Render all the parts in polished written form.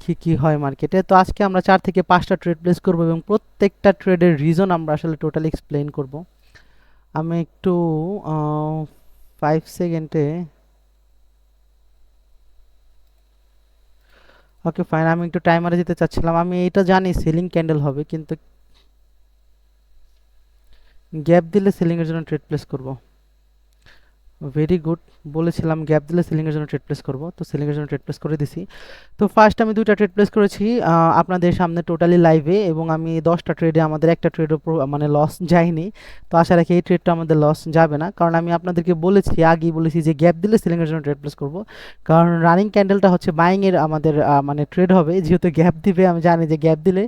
দেখি কি হয় মার্কেটে। তো আজকে আমরা 4 থেকে 5টা ট্রেড প্লেস করব এবং প্রত্যেকটা ট্রেডের রিজন আমরা আসলে টোটালি এক্সপ্লেইন করব। আমি একটু 5 সেকেন্ডে, ওকে ফাইন, আমি একটু টাইমারে যেতে চাচ্ছিলাম। আমি এটা জানি সেলিং ক্যান্ডেল হবে, কিন্তু গ্যাপ দিলে সেলিং এর জন্য ট্রেড প্লেস করব। ভেরি গুড, বলেছিলাম গ্যাপ দিলে সেলিং এর জন্য ট্রেড প্লেস করব, তো সেলিং এর জন্য ট্রেড প্লেস করে দিছি। তো ফার্স্ট আমি দুইটা ট্রেড প্লেস করেছি আপনাদের সামনে টোটালি লাইভে, এবং আমি 10টা ট্রেডে আমাদের একটা ট্রেডও মানে লস যায়নি। তো আশা রাখি এই ট্রেডটা আমাদের লস যাবে না, কারণ আমি আপনাদেরকে বলেছি, আগেই বলেছি যে গ্যাপ দিলে সেলিং এর জন্য ট্রেড প্লেস করব। কারণ রানিং ক্যান্ডেলটা হচ্ছে বাইং এর আমাদের মানে ট্রেড হবে, যেহেতু গ্যাপ দিবে আমি জানি যে গ্যাপ দিলে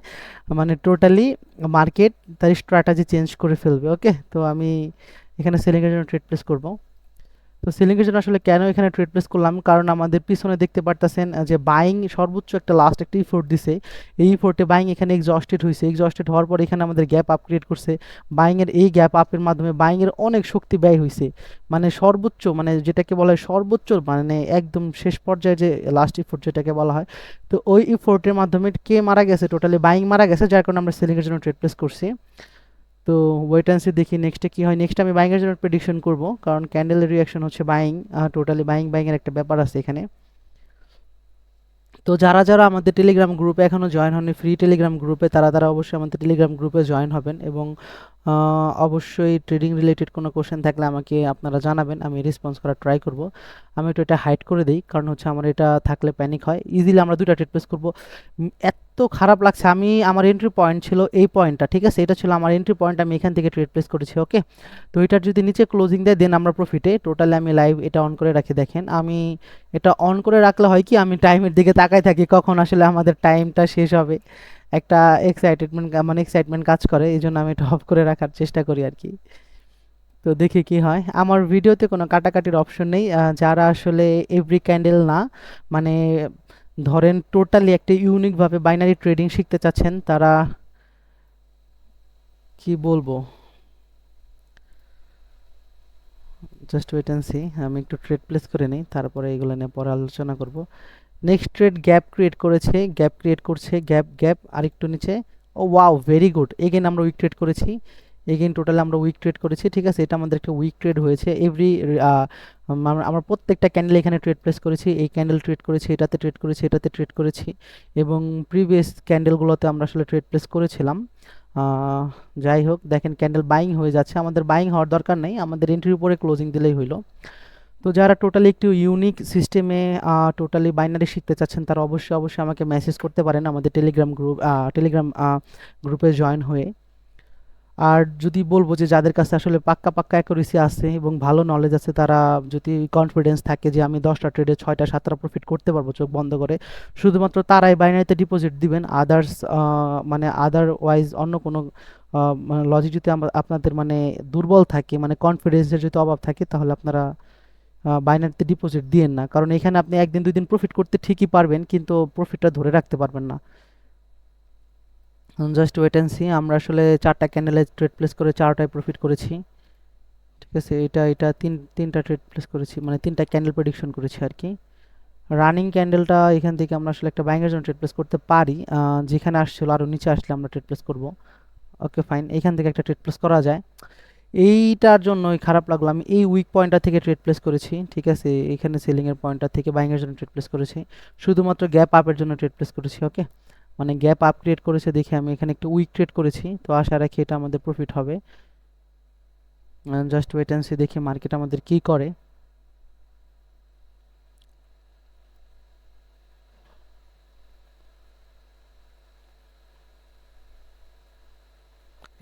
মানে টোটালি মার্কেট তার স্ট্র্যাটেজি চেঞ্জ করে ফেলবে। ওকে, তো আমি এখানে সেলিং এর জন্য ট্রেড প্লেস করব। তো সেলিং এর জন্য আসলে কেন এখানে ট্রেড প্লেস করলাম, কারণ আমাদের পিছনে দেখতে পারতেছেন যে বাইং সর্বোচ্চ একটা লাস্ট একটা ইফোর্ট দিছে। এই ইফোর্টে বাইং এখানে এক্সজস্টেড হয়েছে, এক্সজস্টেড হওয়ার পর এখানে আমাদের গ্যাপ আপ ক্রিয়েট করছে। বাইং এর এই গ্যাপ আপের মাধ্যমে বাইং এর অনেক শক্তি ব্যয় হয়েছে, মানে সর্বোচ্চ, মানে যেটাকে বলা হয় সর্বোচ্চ, মানে একদম শেষ পর্যায়ে যে লাস্ট ইফোর্ট যেটাকে বলা হয়। তো ওই ইফোর্টের মাধ্যমে কে মারা গেছে, টোটালি বাইং মারা গেছে, যার কারণে আমরা সেলিং এর জন্য ট্রেড প্লেস করছি। তো ওয়েট অ্যান্ড সি, দেখি নেক্সটে কি হয়। নেক্সট আমি বাইং এর জন্য প্রেডিকশন করব, কারণ ক্যান্ডেলের রিয়াকশন হচ্ছে বাইং, টোটালি বাইং বাইং এর একটা ব্যাপার আছে এখানে। তো যারা যারা আমাদের টেলিগ্রাম গ্রুপে এখনও জয়েন হননি, ফ্রি টেলিগ্রাম গ্রুপে, তারা তারা অবশ্যই আমাদের টেলিগ্রাম গ্রুপে জয়েন হবেন, এবং অবশ্যই ট্রেডিং রিলেটেড কোনো কোশ্চেন থাকলে আমাকে আপনারা জানাবেন, আমি রেসপন্স করার ট্রাই করব। আমি একটু এটা হাইড করে দিই, কারণ হচ্ছে আমার এটা থাকলে প্যানিক হয়। ইজিলি আমরা দুইটা ট্রেড প্লেস করব। এত খারাপ লাগছে, আমি আমার এন্ট্রি পয়েন্ট ছিল এই পয়েন্টটা, ঠিক আছে, এটা ছিল আমার এন্ট্রি পয়েন্ট, আমি এখান থেকে ট্রেড প্লেস করেছি। ওকে, তো এটার যদি নিচে ক্লোজিং দেয় দেন আমরা প্রফিটে। টোটালি আমি লাইভ এটা অন করে রাখি, দেখেন আমি এটা অন করে রাখলে হয় কি, আমি টাইমের দিকে তাকাই থাকি কখন আসলে আমাদের টাইমটা শেষ হবে, একটা এক্সাইটেডমেন্ট, মানে এক্সাইটমেন্ট কাজ করে, এই জন্য আমি এটা অফ করে রাখার চেষ্টা করি আর কি। তো দেখি কি হয়। আমার ভিডিওতে কোনো কাটাকাটির অপশন নেই। যারা আসলে এভরি ক্যান্ডেল না, মানে ধরেন টোটালি একটা ইউনিকভাবে বাইনারি ট্রেডিং শিখতে চাচ্ছেন, তারা কি বলবো, জাস্ট ওয়েট অ্যান্ড সি। আমি একটু ট্রেড প্লেস করে নিই, তারপরে এগুলো নিয়ে পরে আলোচনা করব। নেক্সট ট্রেড গ্যাপ ক্রিয়েট করেছে, গ্যাপ ক্রিয়েট করছে, গ্যাপ গ্যাপ আরেকটু নিচে। ও ওয়াও, ভেরি গুড, এগেন আমরা উইক ট্রেড করেছি, এগেন টোটালি আমরা উইক ট্রেড করেছি, ঠিক আছে, এটা আমাদের একটা উইক ট্রেড হয়েছে। এভরি আমরা প্রত্যেকটা ক্যান্ডেল এখানে ট্রেড প্লেস করেছি, এই ক্যান্ডেল ট্রেড করেছি, এটাতে ট্রেড করেছি, এটাতে ট্রেড করেছি, এবং প্রিভিয়াস ক্যান্ডেলগুলোতে আমরা আসলে ট্রেড প্লেস করেছিলাম। আহ, যাই হোক, দেখেন ক্যান্ডেল বাইং হয়ে যাচ্ছে, আমাদের বাইং হওয়ার দরকার নেই, আমাদের এন্ট্রির উপরে ক্লোজিং দিলেই হইলো। তো যারা টোটালি একটু ইউনিক সিস্টেমে টোটালি বাইনারি শিখতে চাচ্ছেন, তারা অবশ্যই অবশ্যই আমাকে মেসেজ করতে পারেন আমাদের টেলিগ্রাম গ্রুপে জয়েন হয়ে। আর যদি বলবো যে যাদের কাছে আসলে পাক্কা পাক্কা অ্যাকুরেসি আছে এবং ভালো নলেজ আছে, তারা যদি কনফিডেন্স থাকে যে আমি 10টা ট্রেডে 6টা 7টা প্রফিট করতে পারবো চোখ বন্ধ করে, শুধুমাত্র তারাই বাইনারিতে ডিপোজিট দিবেন। আদার্স মানে আদারওয়াইজ অন্য কোনো লজিক যদি আপনাদের মানে দুর্বল থাকে, মানে কনফিডেন্সের যদি অভাব থাকে, তাহলে আপনারা বাইনারিতে ডিপোজিট দিয়েন না, কারণ এখানে আপনি একদিন দুই দিন প্রফিট করতে ঠিকই পারবেন, কিন্তু প্রফিটটা ধরে রাখতে পারবেন না। জাস্ট ওয়েট অ্যান্ড সি, আমরা আসলে 4টা ক্যান্ডেলে ট্রেড প্লেস করে 4টায় প্রফিট করেছি, ঠিক আছে। এটা এটা তিনটা ট্রেড প্লেস করেছি, মানে 3টা ক্যান্ডেল প্রেডিকশন করেছি আর কি। রানিং ক্যান্ডেলটা এখান থেকে আমরা আসলে একটা ব্যাঙ্গের জন্য ট্রেড প্লেস করতে পারি, যেখানে আসছিল আরও নিচে আসলে আমরা ট্রেড প্লেস করব। ওকে ফাইন, এখান থেকে একটা ট্রেড প্লেস করা যায়। এইটার জন্যই খারাপ লাগলো, আমি এই উইক পয়েন্টটা থেকে ট্রেড প্লেস করেছি, ঠিক আছে, এখানে সেলিং এর পয়েন্টটা থেকে বাইং এর জন্য ট্রেড প্লেস করেছি, শুধুমাত্র গ্যাপ আপের জন্য ট্রেড প্লেস করেছি। ওকে, মানে গ্যাপ আপ ক্রিয়েট করেছে দেখে আমি এখানে একটা উইক ট্রেড করেছি, তো আশা রাখি এটা আমাদের প্রফিট হবে। জাস্ট ওয়েট অ্যান্ড সি, দেখি মার্কেট আমাদের কি করে।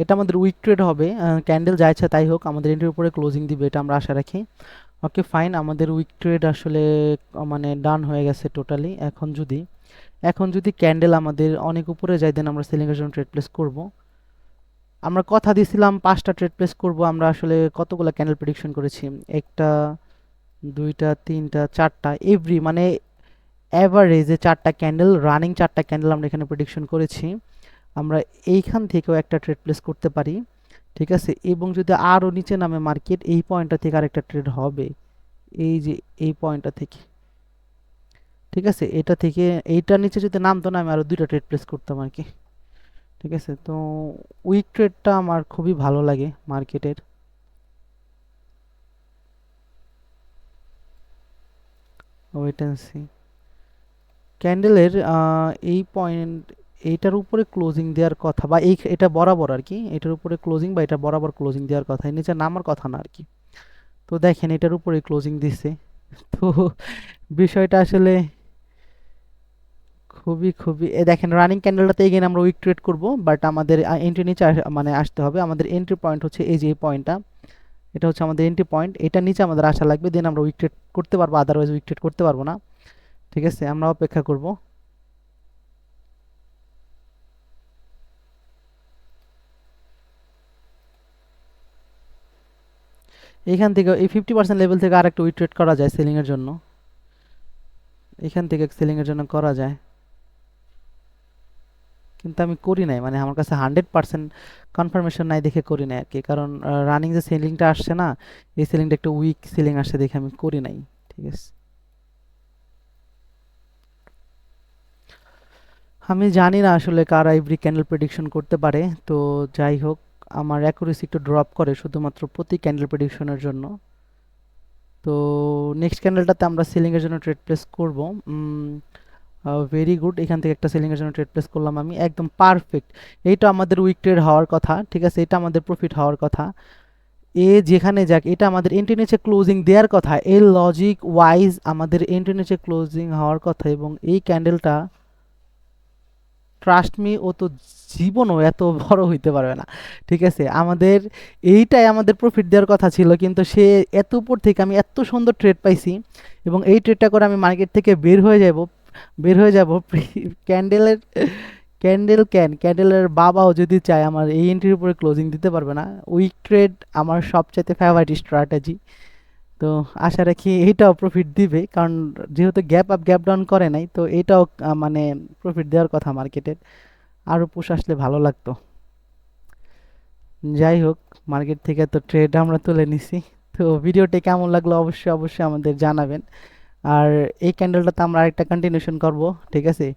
এটা আমাদের উইক ট্রেড হবে, ক্যান্ডেল যা ইচ্ছা তাই হোক, আমাদের এন্ট্রির উপরে ক্লোজিং দিবে, এটা আমরা আশা রাখি। ওকে ফাইন, আমাদের উইক ট্রেড আসলে মানে ডান হয়ে গেছে টোটালি। এখন যদি ক্যান্ডেল আমাদের অনেক উপরে যায়, দেন আমরা সেলিং এর জন্য ট্রেড প্লেস করব। আমরা কথা দিয়েছিলাম 5টা ট্রেড প্লেস করব, আমরা আসলে কতগুলো ক্যান্ডেল প্রেডিকশন করেছি, একটা, দুইটা, তিনটা, 4টা, এভরি মানে অ্যাভারেজে 4টা ক্যান্ডেল, রানিং 4টা ক্যান্ডেল আমরা এখানে প্রেডিকশন করেছি। আমরা এইখান থেকেও একটা ট্রেড প্লেস করতে পারি, ঠিক আছে, এবং যদি আরও নিচে নামে মার্কেট, এই পয়েন্টটা থেকে আরেকটা ট্রেড হবে, এই যে এই পয়েন্টটা থেকে। ঠিক আছে, এটা থেকে এইটার নিচে যদি নামতো না, আমি আরো দুইটা ট্রেড প্লেস করতাম আর কি। ঠিক আছে, তো উইক ট্রেডটা আমার খুবই ভালো লাগে মার্কেটের। ওয়েট অ্যান্ড সি ক্যান্ডেলের এই পয়েন্ট, এইটার উপরে ক্লোজিং দেওয়ার কথা, বা এই এটা বরাবর আর কি, এটার উপরে ক্লোজিং বা এটা বরাবর ক্লোজিং দেওয়ার কথা, এর নিচে নামার কথা না আর কি। তো দেখেন এটার উপরে ক্লোজিং দিছে। তো বিষয়টা আসলে খুবই খুবই দেখেন রানিং ক্যান্ডেলটাতে এগেন আমরা উইক ট্রেড করব, বাট আমাদের এন্ট্রি নিচে মানে আসতে হবে। আমাদের এন্ট্রি পয়েন্ট হচ্ছে এই যে এই পয়েন্টটা, এটা হচ্ছে আমাদের এন্ট্রি পয়েন্ট, এটা নিচে আমাদের আসা লাগবে, দেন আমরা উইক ট্রেড করতে পারবো, আদারওয়াইজ উইক ট্রেড করতে পারবো না। ঠিক আছে, আমরা অপেক্ষা করব। এখান থেকে এই 50% লেভেল থেকে আরেকটা উইক ট্রেড করা যায় সেলিং এর জন্য, এখান থেকে সেলিং এর জন্য করা যায়, কিন্তু আমি করি নাই, মানে আমার কাছে 100% কনফার্মেশন নাই দেখে করি নাই আর কি, কারণ রানিং যে সেলিংটা আসছে না, এই সেলিংটা একটা উইক সেলিং আসছে দেখে আমি করি নাই। ঠিক আছে, আমি জানি না আসলে কারা এভরি ক্যান্ডেল প্রেডিকশন করতে পারে। তো যাই হোক, আমার অ্যাকুরেসি একটু ড্রপ করে শুধুমাত্র প্রতি ক্যান্ডেল প্রেডিকশনের জন্য। তো নেক্সট ক্যান্ডেলটাতে আমরা সেলিং এর জন্য ট্রেড প্লেস করব। ভেরি গুড, এখান থেকে একটা সেলিং এর জন্য ট্রেড প্লেস করলাম আমি, একদম পারফেক্ট। এইটা আমাদের উইক ট্রেড হওয়ার কথা, ঠিক আছে, এটা আমাদের প্রফিট হওয়ার কথা। এ যেখানে যাক, এটা আমাদের এন্ট্রি নিচে ক্লোজিং দেওয়ার কথা, এর লজিক ওয়াইজ আমাদের এন্ট্রি নিচে ক্লোজিং হওয়ার কথা, এবং এই ক্যান্ডেলটা ট্রাস্ট মি ও তো জীবনও এত বড় হইতে পারবে না। ঠিক আছে, আমাদের এইটাই আমাদের প্রফিট দেওয়ার কথা ছিল, কিন্তু সে এত উপর থেকে আমি এত সুন্দর ট্রেড পাইছি, এবং এই ট্রেডটা করে আমি মার্কেট থেকে বের হয়ে যাব ক্যান্ডেলের ক্যান্ডেলের বাবাও যদি চায় আমার এই এন্ট্রির উপরে ক্লোজিং দিতে পারবে না। উইক ট্রেড আমার সবচাইতে ফেভারিট স্ট্র্যাটেজি। তো আশা রাখি এইটাও প্রফিট দিবে, কারণ যেহেতু গ্যাপ আপ গ্যাপ ডাউন করে নাই, তো এটাও মানে প্রফিট দেওয়ার কথা মার্কেটের। আরও পুশ আসলে ভালো লাগতো। যাই হোক, মার্কেট থেকে তো ট্রেড আমরা তুলে নিছি। তো ভিডিওটি কেমন লাগলো অবশ্যই অবশ্যই আমাদের জানাবেন। আর এই ক্যান্ডেলটাতে আমরা আরেকটা কন্টিনিউশন করব। ঠিক আছে,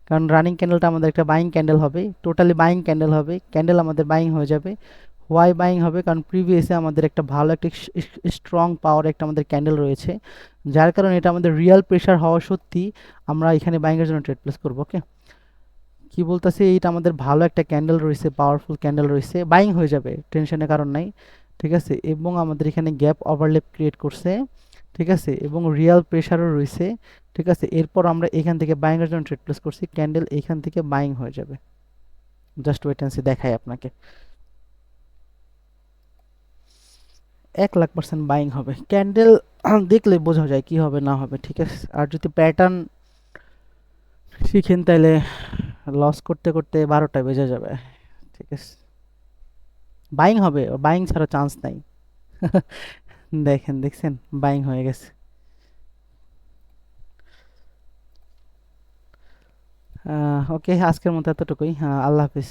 কারণ রানিং ক্যান্ডেলটা আমাদের একটা বাইং ক্যান্ডেল হবে, টোটালি বাইং ক্যান্ডেল হবে, ক্যান্ডেল আমাদের বাইং হয়ে যাবে। হোয়াই বাইং হবে? কারণ প্রিভিয়াসে আমাদের একটা ভালো একটা স্ট্রং পাওয়ার একটা আমাদের ক্যান্ডেল রয়েছে, যার কারণে এটা আমাদের রিয়েল প্রেশার হওয়া সত্যি আমরা এখানে বাইংয়ের জন্য ট্রেড প্লেস করবো। ওকে, কি বলতেছে, এইটা আমাদের ভালো একটা ক্যান্ডেল রয়েছে, পাওয়ারফুল ক্যান্ডেল রয়েছে, বাইং হয়ে যাবে, টেনশনের কারণ নাই। ঠিক আছে, এবং আমাদের এখানে গ্যাপ ওভারল্যাপ ক্রিয়েট করছে। ঠিক আছে, এবং রিয়েল প্রেশারও রয়েছে। ঠিক আছে, এরপর আমরা এখান থেকে বাইং এর জন্য ট্রেড প্লেস করছি, ক্যান্ডেল এখান থেকে বাইং হয়ে যাবে। জাস্ট ওয়েট অ্যান্ড সি, দেখাই আপনাকে। 1,00,000% বাইং হবে ক্যান্ডেল। দেখলে বোঝা যায় কি হবে না হবে। ঠিক আছে, আর যদি প্যাটার্ন শিখেন তাহলে লস করতে করতে 12টা বেজে যাবে। ঠিক আছে, বাইং হবে, বাইং ছাড়া চান্স নাই। দেখেন, দেখছেন, বাইং হয়ে গেছে। ওকে, আজকের মতো এতটুকুই। আল্লাহ হাফিজ।